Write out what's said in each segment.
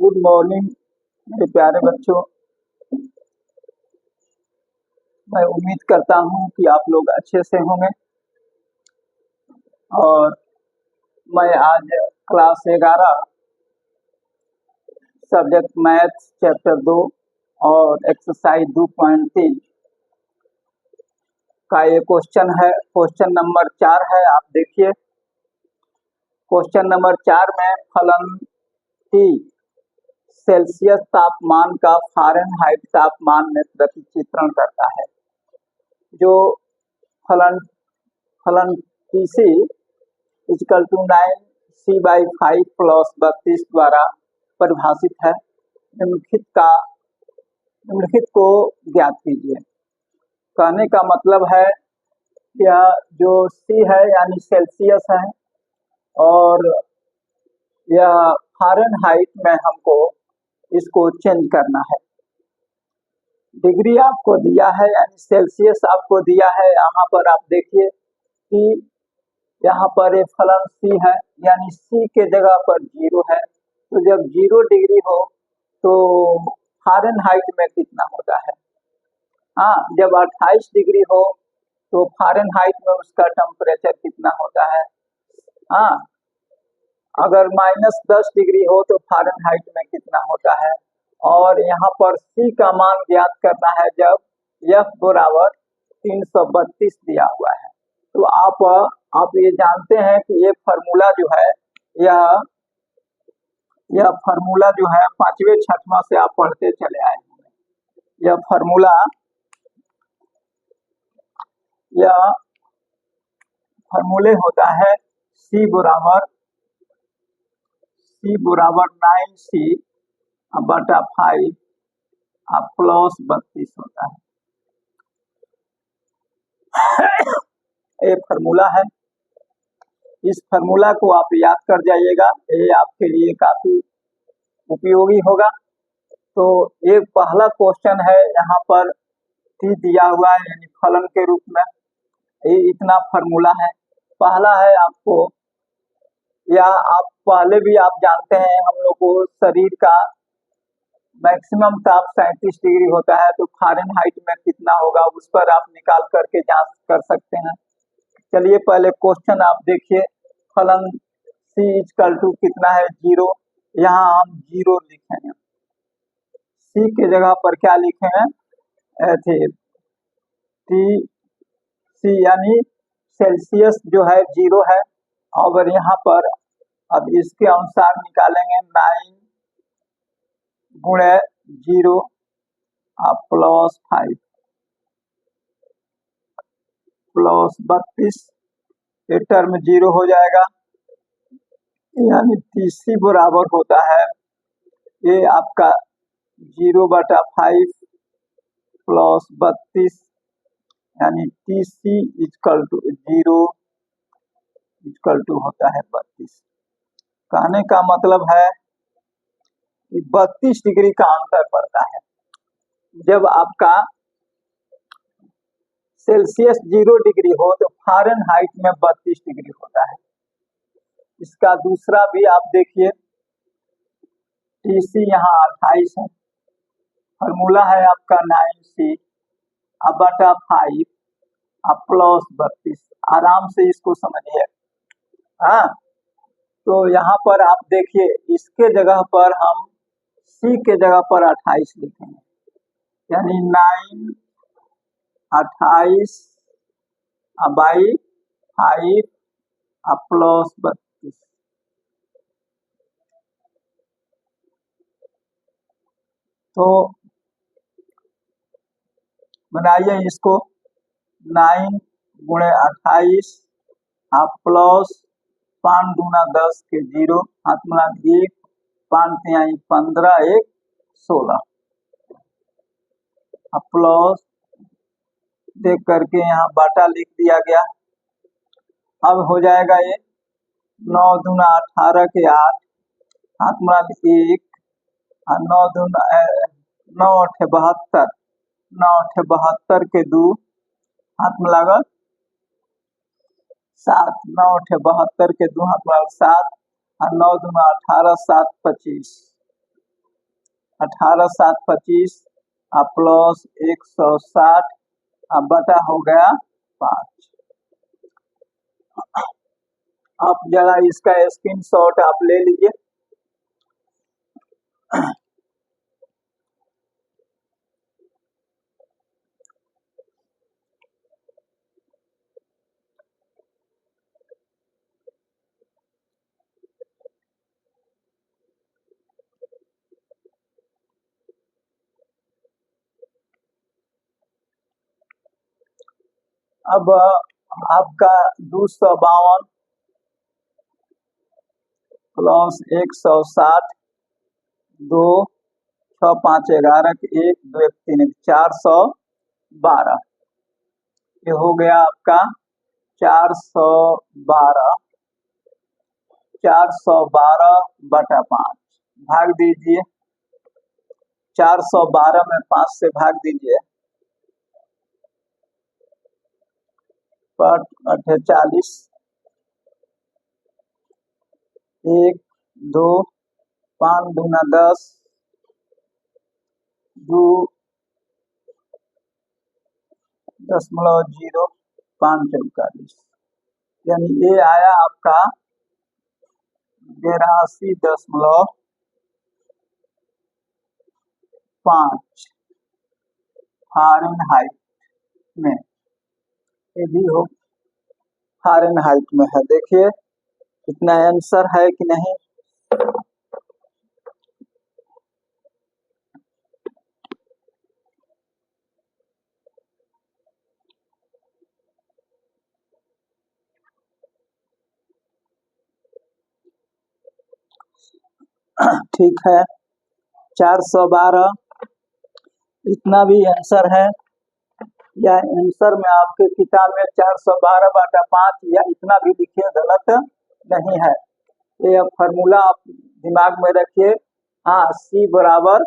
Good morning मेरे प्यारे बच्चों। मैं उम्मीद करता हूँ कि आप लोग अच्छे से होंगे और मैं आज क्लास 11 सब्जेक्ट मैथ्स चैप्टर 2 और एक्सरसाइज 2.3 का ये क्वेश्चन है। क्वेश्चन नंबर 4 है। आप देखिए क्वेश्चन नंबर 4 में फलन T सेल्सियस तापमान का फ़ारेनहाइट तापमान में प्रतिचित्रण करता है। जो फलन PC equal to 9C/5 plus 32 द्वारा परिभाषित है। निम्नलिखित को ज्ञात कीजिए। कहने का मतलब है यह जो C है यानी सेल्सियस है और यह फ़ारेनहाइट में हमको इसको चेंज करना है। डिग्री आपको दिया है यानी सेल्सियस आपको दिया है। यहाँ पर आप देखिए कि यहाँ पर एक फलन C है यानी C के जगह पर 0 है। तो जब 0 डिग्री हो तो फ़ारेनहाइट में कितना होता है? हाँ, जब 28 डिग्री हो तो फ़ारेनहाइट में उसका टेम्परेचर कितना होता है? हाँ, अगर -10 डिग्री हो तो फ़ारेनहाइट में कितना होता है? और यहाँ पर C का मान ज्ञात करना है जब F बराबर 332 दिया हुआ है। तो आप ये जानते हैं कि ये फार्मूला जो है यह फार्मूला जो है 5वें 6वां से आप पढ़ते चले आए हैं। यह फार्मूले होता है C बराबर 9C/5 प्लस 32 होता है। ये फार्मूला है। इस फार्मूला को आप याद कर जाइएगा, ये आपके लिए काफी उपयोगी होगा। तो ये पहला क्वेश्चन है। यहाँ पर T दिया हुआ है यानी फलन के रूप में ये इतना फार्मूला है। पहला है आपको या आप पहले भी आप जानते हैं हम लोग को शरीर का मैक्सिमम ताप 37 डिग्री होता है। तो फ़ारेनहाइट में कितना होगा उस पर आप निकाल करके जांच कर सकते हैं। चलिए पहले क्वेश्चन आप देखिए। फलन C इक्वल टू कितना है? 0। यहाँ हम 0 लिखेंगे। C के जगह पर क्या लिखेंगे? T यानी सेल्सियस जो है 0 है और यहाँ पर अब इसके अनुसार निकालेंगे 9 गुणे 0 प्लस 5 प्लस 32 ये टर्म 0 हो जाएगा यानी TC बराबर होता है ये आपका 0/5 प्लस 32 यानी TC equal to 0 equal to होता है 32। कहने का मतलब है कि 32 डिग्री का अंतर पड़ता है। जब आपका सेल्सियस 0 डिग्री हो तो फ़ारेनहाइट में 32 डिग्री होता है। इसका दूसरा भी आप देखिए TC यहाँ 28 है। फार्मूला है आपका 9C/5 प्लस 32। आराम से इसको समझिए। हाँ, तो यहाँ पर आप देखिए इसके जगह पर हम C के जगह पर 28 लिखेंगे यानी 9/28 प्लस 32। तो बनाइए इसको 9 गुणे 28 प्लस 5 दूना 10 के 0 हाथ मिला 1 5 तिहाई 15 1 16 प्लस देख करके यहाँ बाटा लिख दिया गया। अब हो जाएगा ये 9 दूना 18 के 8 हाथ मिला 1 9 दूना 9 8 72 9 8 72 के 2 हाथ में लागल 7 9 8 72 के 2 हाथ में लागल 7 और 9 दूना 18 7 25 18×7 = 25 प्लस 160 बटा हो गया 5। अब जरा इसका स्क्रीनशॉट आप ले लीजिए। अब आपका 252 प्लस 160, 2 6 5 11 1 2 1 3 412, ये हो गया आपका 412 बटा 5। भाग दीजिए, 412 में 5 से भाग दीजिए, 40, 1 2 5 दूना 10, 2 0 5 40, यानी ये आया आपका 82.5 फ़ारेनहाइट में। ये भी हो फ़ारेनहाइट में है। देखिए कितना आंसर है कि नहीं। ठीक है, 412 इतना भी आंसर है, या आंसर में आपके किताब में 412 बटा 5 या इतना भी लिखिए, गलत नहीं है। ये फॉर्मूला आप दिमाग में रखिए। हाँ, सी बराबर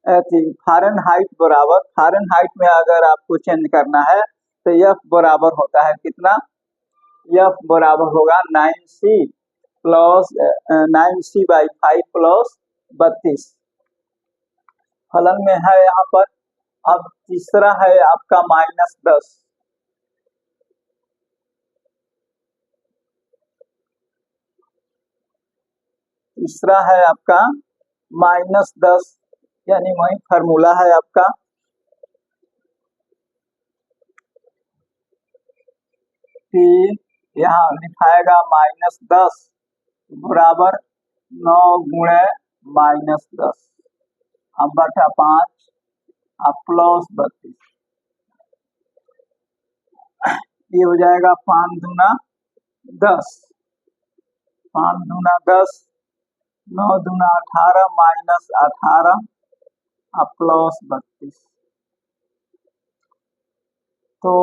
फ़ारेनहाइट बराबर, फ़ारेनहाइट में अगर आपको चेंज करना है तो एफ बराबर होता है कितना, एफ बराबर होगा 9c प्लस 9c/5 प्लस 32। फलन में है यहाँ पर। अब तीसरा है आपका -10। तीसरा है आपका -10, यानी वही फार्मूला है आपका कि यहाँ लिखाएगा -10 बराबर 9 गुणे -10 अब बटा 5 अब प्लस 32। ये हो जाएगा 5 दूना 10, 5 दूना 10, 9 दूना 18 -18 अब प्लस 32। तो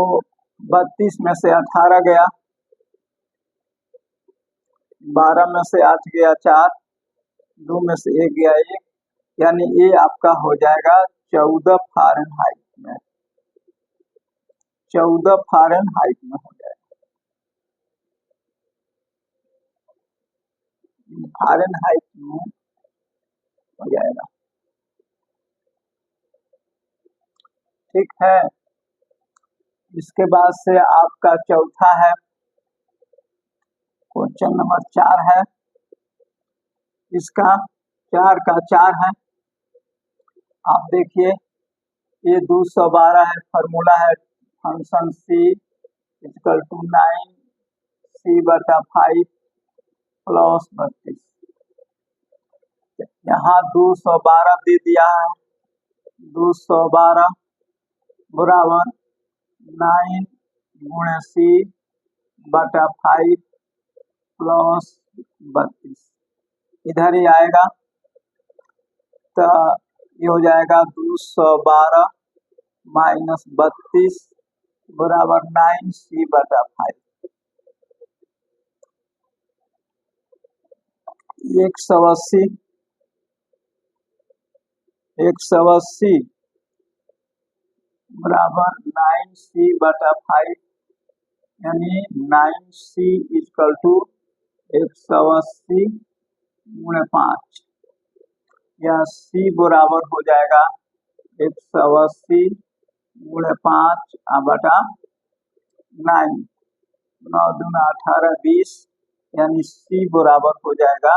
32 में से 18 गया, 12 में से 8 गया 4, 2 में से 1 गया 1, यानी ये आपका हो जाएगा 14 फ़ारेनहाइट में। 14 फ़ारेनहाइट में हो जाएगा। फ़ारेनहाइट में हो जाएगा। ठीक है, इसके बाद से आपका चौथा है, क्वेश्चन नंबर 4 है। इसका 4 का 4 है। आप देखिए, ये 212 है, फॉर्मूला है फंक्शन c = 9c/5 प्लस 32। यहाँ 212 दे दिया है, 212 बराबर 9 गुणे c/5 प्लस 32, इधर ही आएगा। तो ये हो जाएगा 212 माइनस 32 बराबर 9c/5। 180 बराबर 9c/5, यानी 9c = 180 गुणे 5 या C बराबर हो जाएगा 180 गुणे 5 बटा 9, 9 दूना 18 20, यानी C बराबर हो जाएगा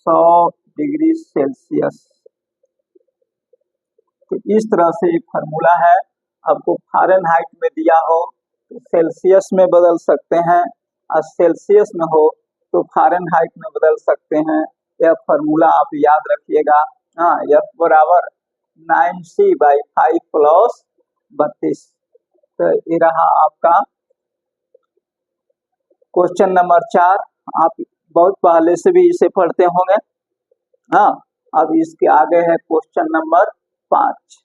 100 डिग्री सेल्सियस। तो इस तरह से एक फार्मूला है। आपको फ़ारेनहाइट में दिया हो तो सेल्सियस में बदल सकते हैं, और सेल्सियस में हो तो फ़ारेनहाइट में बदल सकते हैं। यह फार्मूला आप याद रखिएगा। हाँ, F बराबर 9C/5 प्लस 32। तो ये रहा आपका क्वेश्चन नंबर 4। आप बहुत पहले से भी इसे पढ़ते होंगे। हाँ, अब इसके आगे है क्वेश्चन नंबर 5।